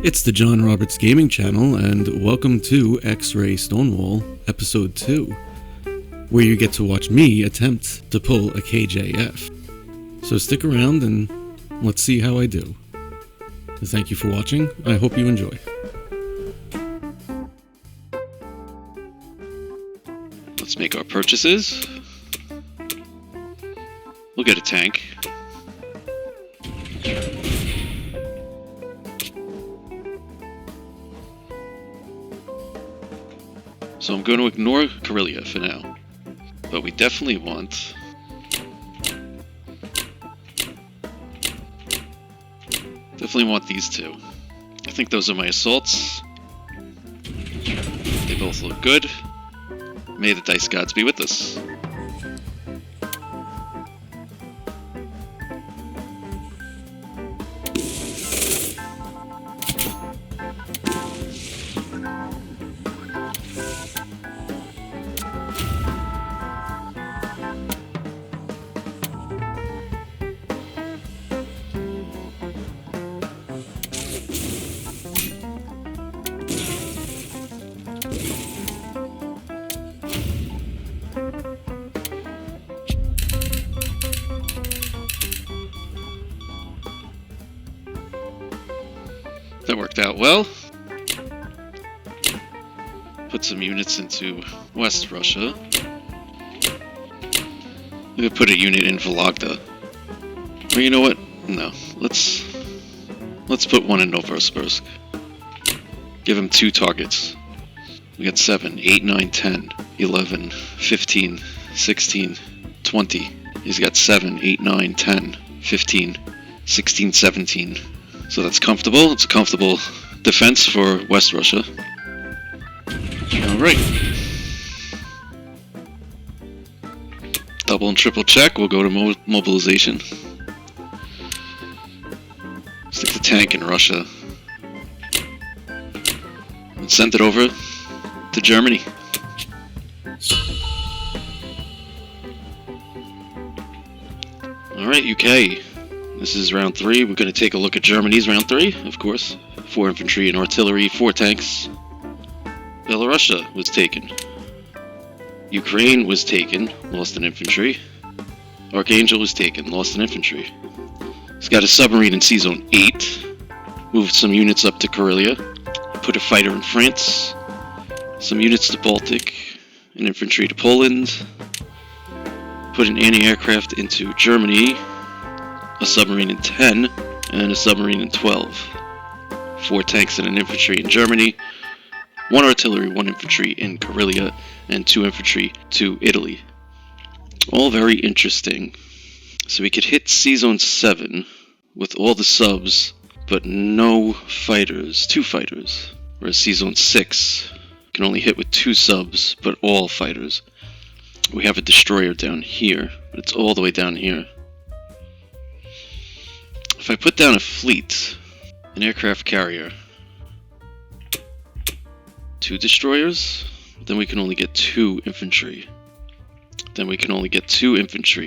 It's the John Roberts Gaming Channel, and welcome to X-Ray Stonewall, Episode 2, where you get to watch me attempt to pull a KJF. So stick around and let's see how I do. Thank you for watching. I hope you enjoy. Let's make our purchases. We'll get a tank. So I'm going to ignore Karelia for now. But we definitely want... these two. I think those are my assaults. They both look good. May the dice gods be with us. That worked out well. Put some units into West Russia. I'm gonna put a unit in Vologda. Or you know what? No. Let's put one in Novosibirsk. Give him 2 targets. We got 7, 8, 9, 10, 11, 15, 16, 20. He's got 7, 8, 9, 10, 15, 16, 17. So that's comfortable. It's a comfortable defense for West Russia. Alright. Double and triple check. We'll go to mobilization. Stick the tank in Russia. And send it over to Germany. Alright, UK. This is round 3. We're going to take a look at Germany's round 3, of course. 4 infantry and artillery, 4 tanks. Belarusia was taken. Ukraine was taken, lost an infantry. Archangel was taken, lost an infantry. He's got a submarine in Sea Zone 8. Moved some units up to Karelia. Put a fighter in France. Some units to Baltic. An infantry to Poland. Put an anti-aircraft into Germany. A submarine in 10, and a submarine in 12. 4 tanks and an infantry in Germany, 1 artillery, 1 infantry in Karelia, and 2 infantry to Italy. All very interesting. So we could hit Sea Zone 7 with all the subs, but no fighters, 2 fighters. Whereas Sea Zone 6 can only hit with 2 subs, but all fighters. We have a destroyer down here, but it's all the way down here. If I put down a fleet, an aircraft carrier, 2 destroyers, then we can only get 2 infantry.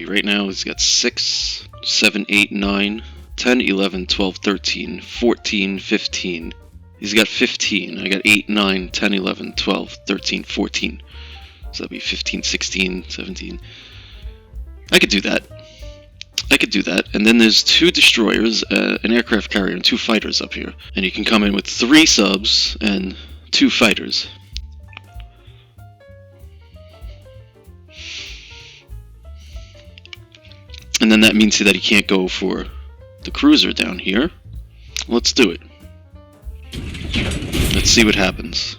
Right now he's got 6, 7, 8, 9, 10, 11, 12, 13, 14, 15. He's got 15. I got 8, 9, 10, 11, 12, 13, 14. So that'd be 15, 16, 17. I could do that. And then there's 2 destroyers, an aircraft carrier, and 2 fighters up here. And you can come in with 3 subs and 2 fighters. And then that means that he can't go for the cruiser down here. Let's do it. Let's see what happens.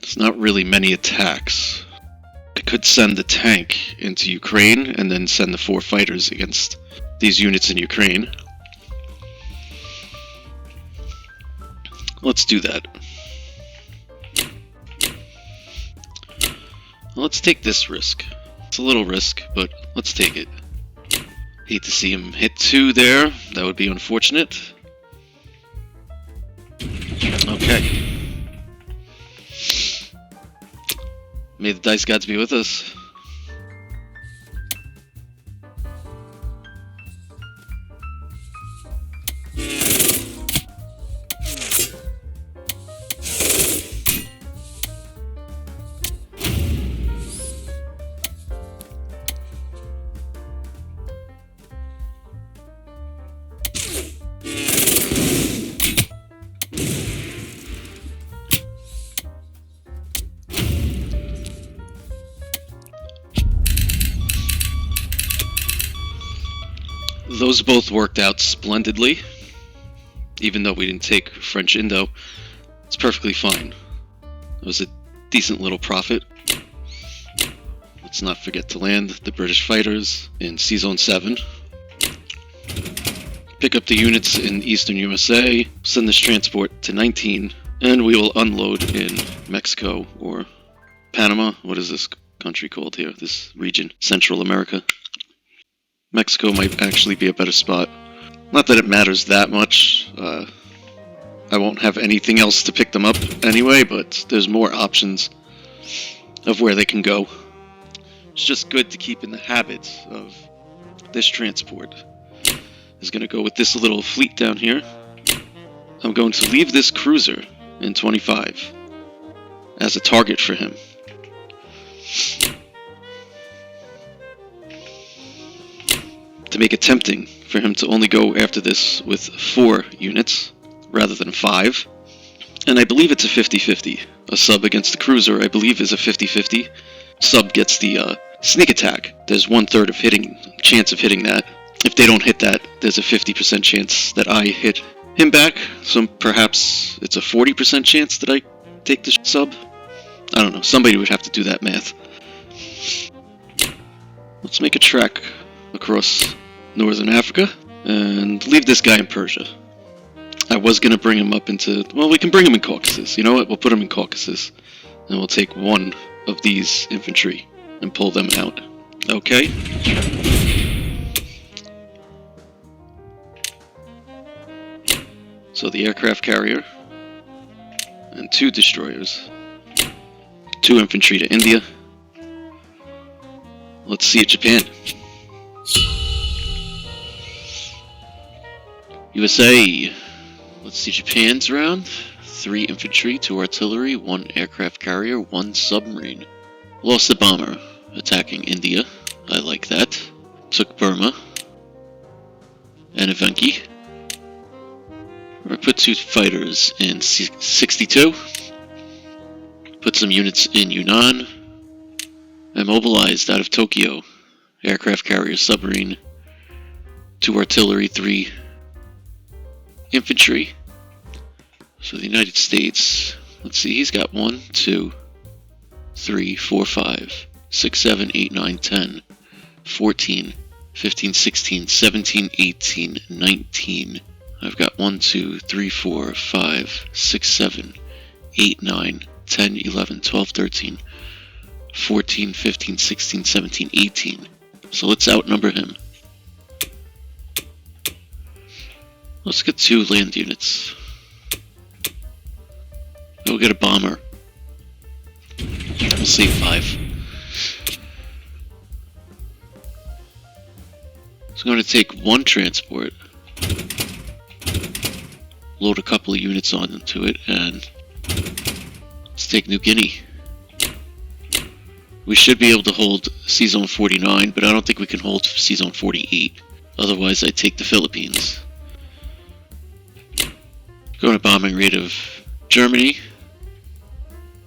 There's not really many attacks. I could send the tank into Ukraine and then send the 4 fighters against these units in Ukraine. Let's do that. Let's take this risk. It's a little risk, but let's take it. Hate to see him hit 2 there. That would be unfortunate. Okay. May the dice gods be with us. those both worked out splendidly. Even though we didn't take French Indo, it's perfectly fine. It was a decent little profit. Let's not forget to land the British fighters in C-Zone 7. Pick up the units in Eastern USA, send this transport to 19, and we will unload in Mexico or Panama. What is this country called here? This region? Central America. Mexico might actually be a better spot. Not that it matters that much. I won't have anything else to pick them up anyway, but there's more options of where they can go. It's just good to keep in the habit of this transport. Is going to go with this little fleet down here. I'm going to leave this cruiser in 25 as a target for him. To make it tempting for him to only go after this with 4 units rather than 5. And I believe it's a 50-50. A sub against the cruiser, I believe, is a 50-50. Sub gets the sneak attack. There's 1/3 of chance of hitting that. If they don't hit that, there's a 50% chance that I hit him back. So perhaps it's a 40% chance that I take the sub. I don't know. Somebody would have to do that math. Let's make a trek across Northern Africa and leave this guy in Persia. I was going to bring him up into... Well, we can bring him in Caucasus. You know what? We'll put him in Caucasus. And we'll take one of these infantry and pull them out. Okay. So the aircraft carrier and 2 destroyers. 2 infantry to India. Let's see Japan. USA. Let's see Japan's round. 3 infantry, 2 artillery, 1 aircraft carrier, 1 submarine. Lost the bomber attacking India. I like that. Took Burma. And Evenki. Or put 2 fighters in 62. Put some units in Yunnan. I mobilized out of Tokyo. Aircraft carrier, submarine, 2 artillery, 3 infantry. So the United States, let's see, he's got 1, 2, 3, 4, 5, 6, 7, 8, 9, 10, 14, 15, 16, 17, 18, 19. I've got 1, 2, 3, 4, 5, 6, 7, 8, 9, 10, 11, 12, 13, 14, 15, 16, 17, 18. So let's outnumber him. Let's get 2 land units. We'll get a bomber. We'll save 5. So I'm going to take 1 transport, load a couple of units onto it, and let's take New Guinea. We should be able to hold C-Zone 49, but I don't think we can hold C-Zone 48. Otherwise, I'd take the Philippines. Going to bombing rate of Germany.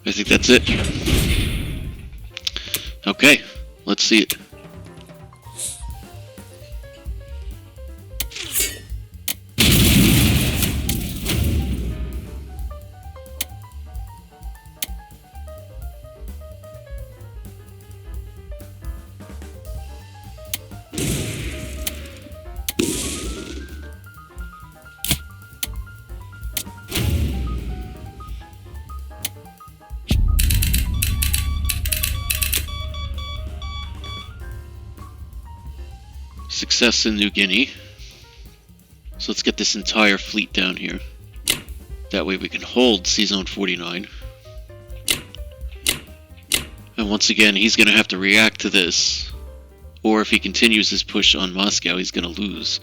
I think that's it. Okay, let's see it. Success in New Guinea. So let's get this entire fleet down here. That way we can hold C-Zone 49. And once again, he's going to have to react to this. Or if he continues his push on Moscow, he's going to lose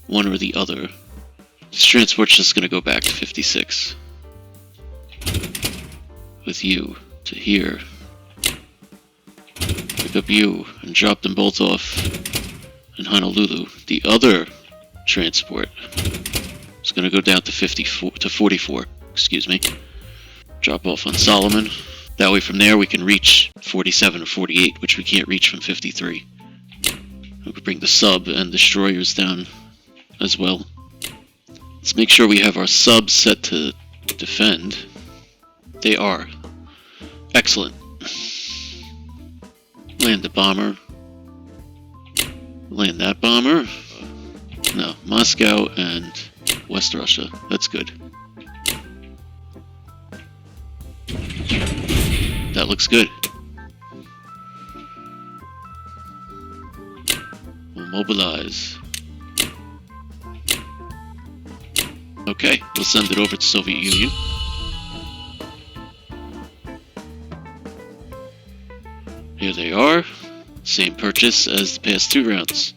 one or the other. This transport's just going to go back to 56. With you to here. Pick up you and drop them both off in Honolulu. The other transport is going to go down to 44, excuse me. Drop off on Solomon. That way from there we can reach 47 or 48, which we can't reach from 53. We could bring the sub and destroyers down as well. Let's make sure we have our subs set to defend. They are. Excellent. Land the bomber. Land that bomber. No, Moscow and West Russia. That's good. That looks good. We'll mobilize. Okay, we'll send it over to Soviet Union. Here they are. Same purchase as the past 2 rounds.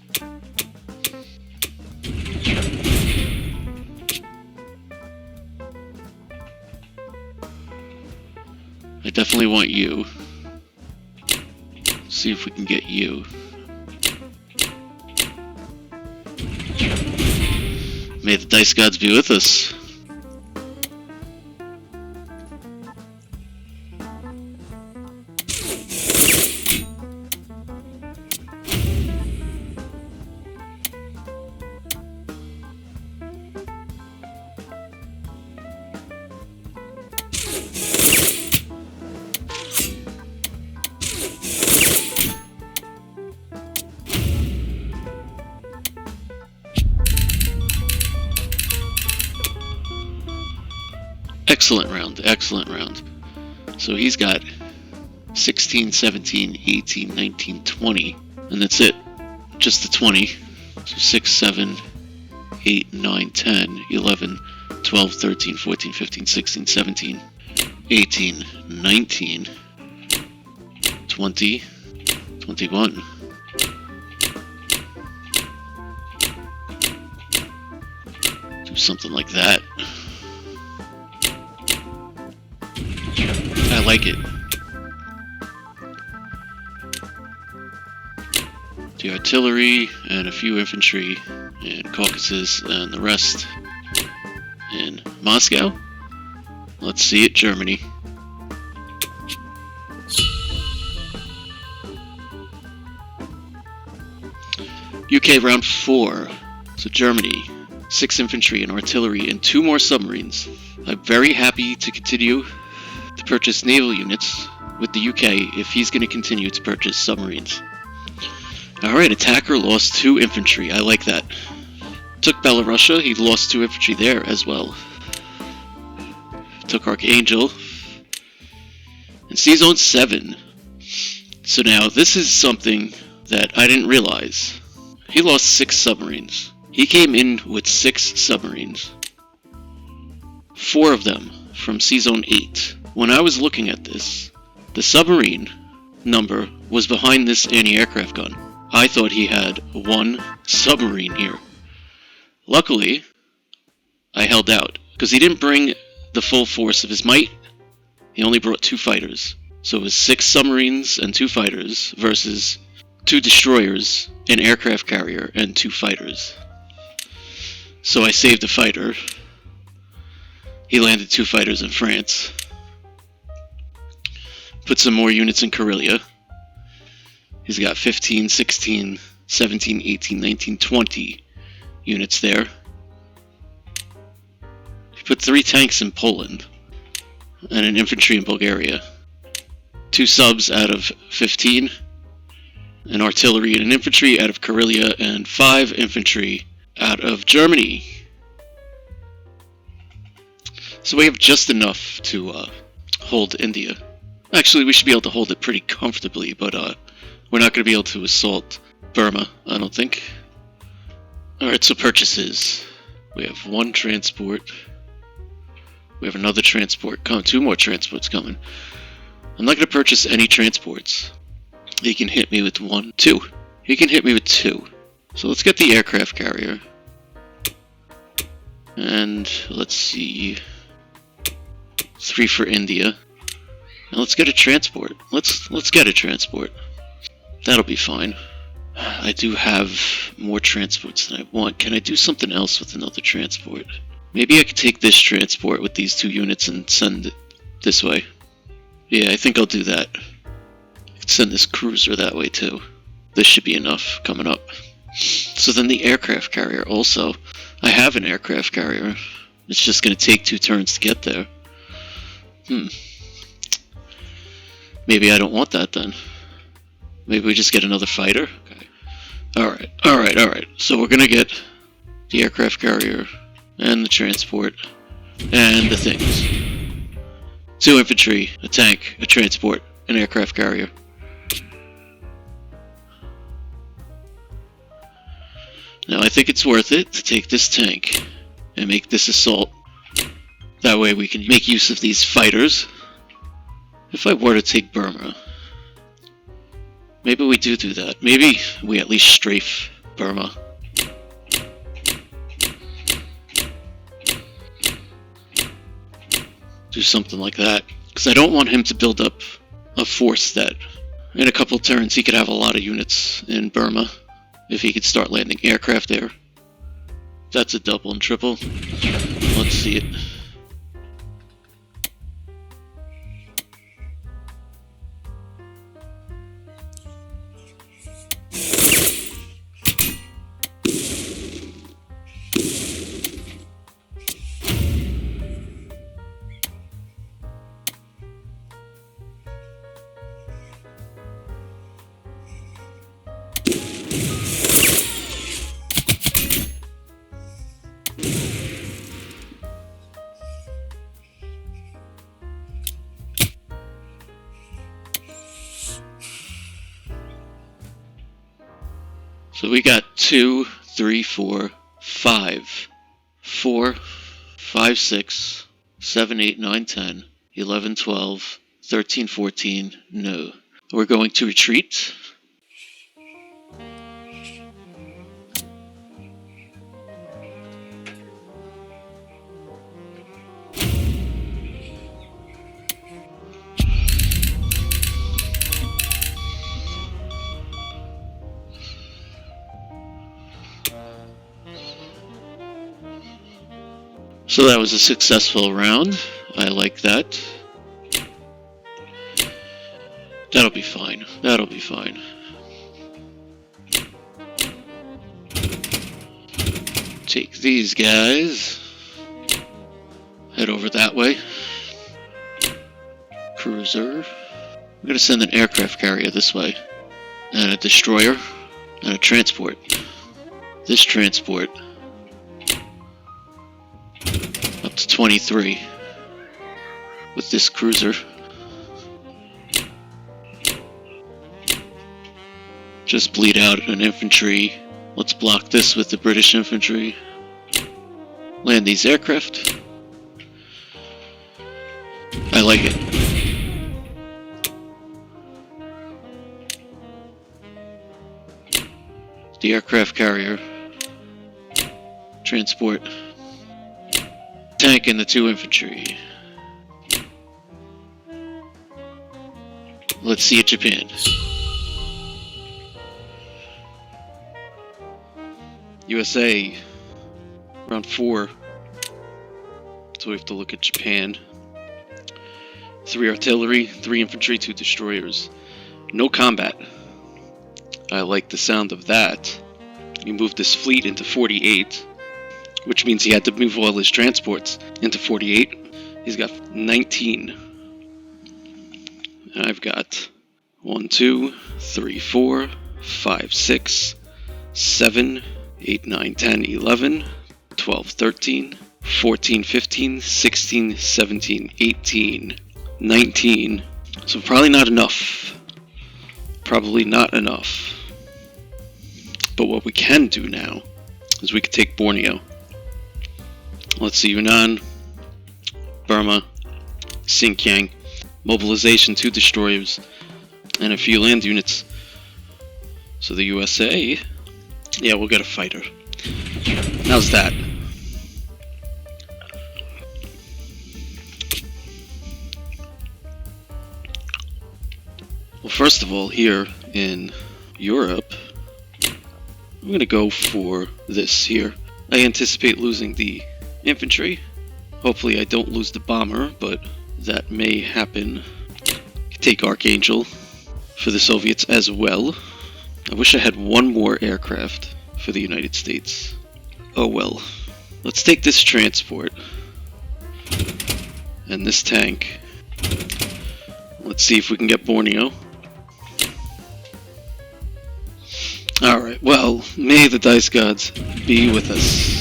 I definitely want you. See if we can get you. May the dice gods be with us. Excellent round, excellent round. So he's got 16, 17, 18, 19, 20, and that's it. Just the 20. So 6, 7, 8, 9, 10, 11, 12, 13, 14, 15, 16, 17, 18, 19, 20, 21. Do something like that. I like it. The artillery and a few infantry in Caucasus and the rest in Moscow. Let's see it, Germany. UK round 4. So Germany, 6 infantry and artillery and 2 more submarines. I'm very happy to continue to purchase naval units with the UK if he's going to continue to purchase submarines. Alright, attacker lost 2 infantry. I like that. Took Belarusia, he lost 2 infantry there as well. Took Archangel. And Sea Zone 7. So now, this is something that I didn't realize. He lost 6 submarines. He came in with 6 submarines. 4 of them from Sea Zone 8. When I was looking at this, the submarine number was behind this anti-aircraft gun. I thought he had 1 submarine here. Luckily, I held out, because he didn't bring the full force of his might. He only brought 2 fighters. So it was 6 submarines and 2 fighters versus 2 destroyers, an aircraft carrier, and 2 fighters. So I saved a fighter. He landed 2 fighters in France. Put some more units in Karelia. He's got 15, 16, 17, 18, 19, 20 units there. He put 3 tanks in Poland and an infantry in Bulgaria. 2 subs out of 15, an artillery and an infantry out of Karelia, and 5 infantry out of Germany. So we have just enough to hold India. Actually, we should be able to hold it pretty comfortably, but we're not going to be able to assault Burma, I don't think. Alright, so purchases. We have 1 transport. We have another transport coming. 2 more transports coming. I'm not going to purchase any transports. He can hit me with 1, 2. He can hit me with 2. So let's get the aircraft carrier. And let's see. 3 for India. Now let's get a transport. Let's get a transport. That'll be fine. I do have more transports than I want. Can I do something else with another transport? Maybe I could take this transport with these 2 units and send it this way. Yeah, I think I'll do that. I could send this cruiser that way too. This should be enough coming up. So then the aircraft carrier also. I have an aircraft carrier. It's just going to take 2 turns to get there. Maybe I don't want that then. Maybe we just get another fighter? Okay. Alright. So we're going to get the aircraft carrier and the transport and the things. 2 infantry, a tank, a transport, an aircraft carrier. Now I think it's worth it to take this tank and make this assault. That way we can make use of these fighters. If I were to take Burma, maybe we do that. Maybe we at least strafe Burma. Do something like that. Because I don't want him to build up a force that in a couple turns he could have a lot of units in Burma. If he could start landing aircraft there. That's a double and triple. Let's see it. So we got 2, 3, 4, 5, 4, 5, 6, 7, 8, 9, 10, 11, 12, 13, 14, no. We're going to retreat. So that was a successful round. I like that. That'll be fine. That'll be fine. Take these guys. Head over that way. Cruiser. I'm gonna send an aircraft carrier this way. And a destroyer. And a transport. This transport. Up to 23 with this cruiser. Just bleed out an infantry. Let's block this with the British infantry. Land these aircraft. I like it. The aircraft carrier. Transport. Tank and the 2 infantry. Let's see it, Japan. USA, round 4. So we have to look at Japan. 3 artillery, 3 infantry, 2 destroyers. No combat. I like the sound of that. You move this fleet into 48. Which means he had to move all his transports into 48. He's got 19. And I've got 1, 2, 3, 4, 5, 6, 7, 8, 9, 10, 11, 12, 13, 14, 15, 16, 17, 18, 19. So probably not enough. Probably not enough. But what we can do now is we can take Borneo. Let's see, Yunnan, Burma, Xinjiang, mobilization, 2 destroyers, and a few land units. So the USA, yeah, we'll get a fighter. How's that? Well, first of all, here in Europe, I'm going to go for this here. I anticipate losing the infantry. Hopefully I don't lose the bomber, but that may happen. Take Archangel for the Soviets as well. I wish I had one more aircraft for the United States. Oh well. Let's take this transport and this tank. Let's see if we can get Borneo. Alright, well, may the dice gods be with us.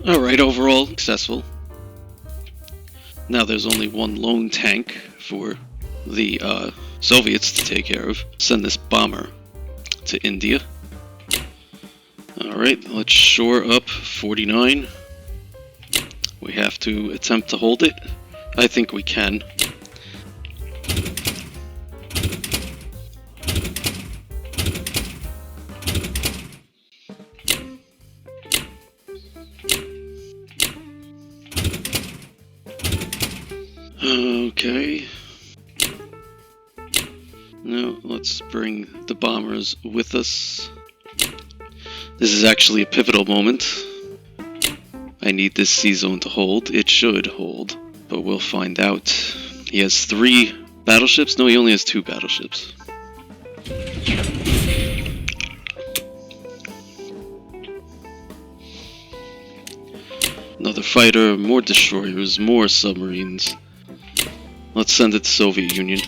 Alright, overall successful. Now there's only one lone tank for the Soviets to take care of. Send this bomber to India. Alright, let's shore up 49. We have to attempt to hold it. I think we can. Okay. Now, let's bring the bombers with us. This is actually a pivotal moment. I need this sea zone to hold. It should hold, but we'll find out. He has 3 battleships? No, he only has 2 battleships. Another fighter, more destroyers, more submarines. Let's send it to Soviet Union.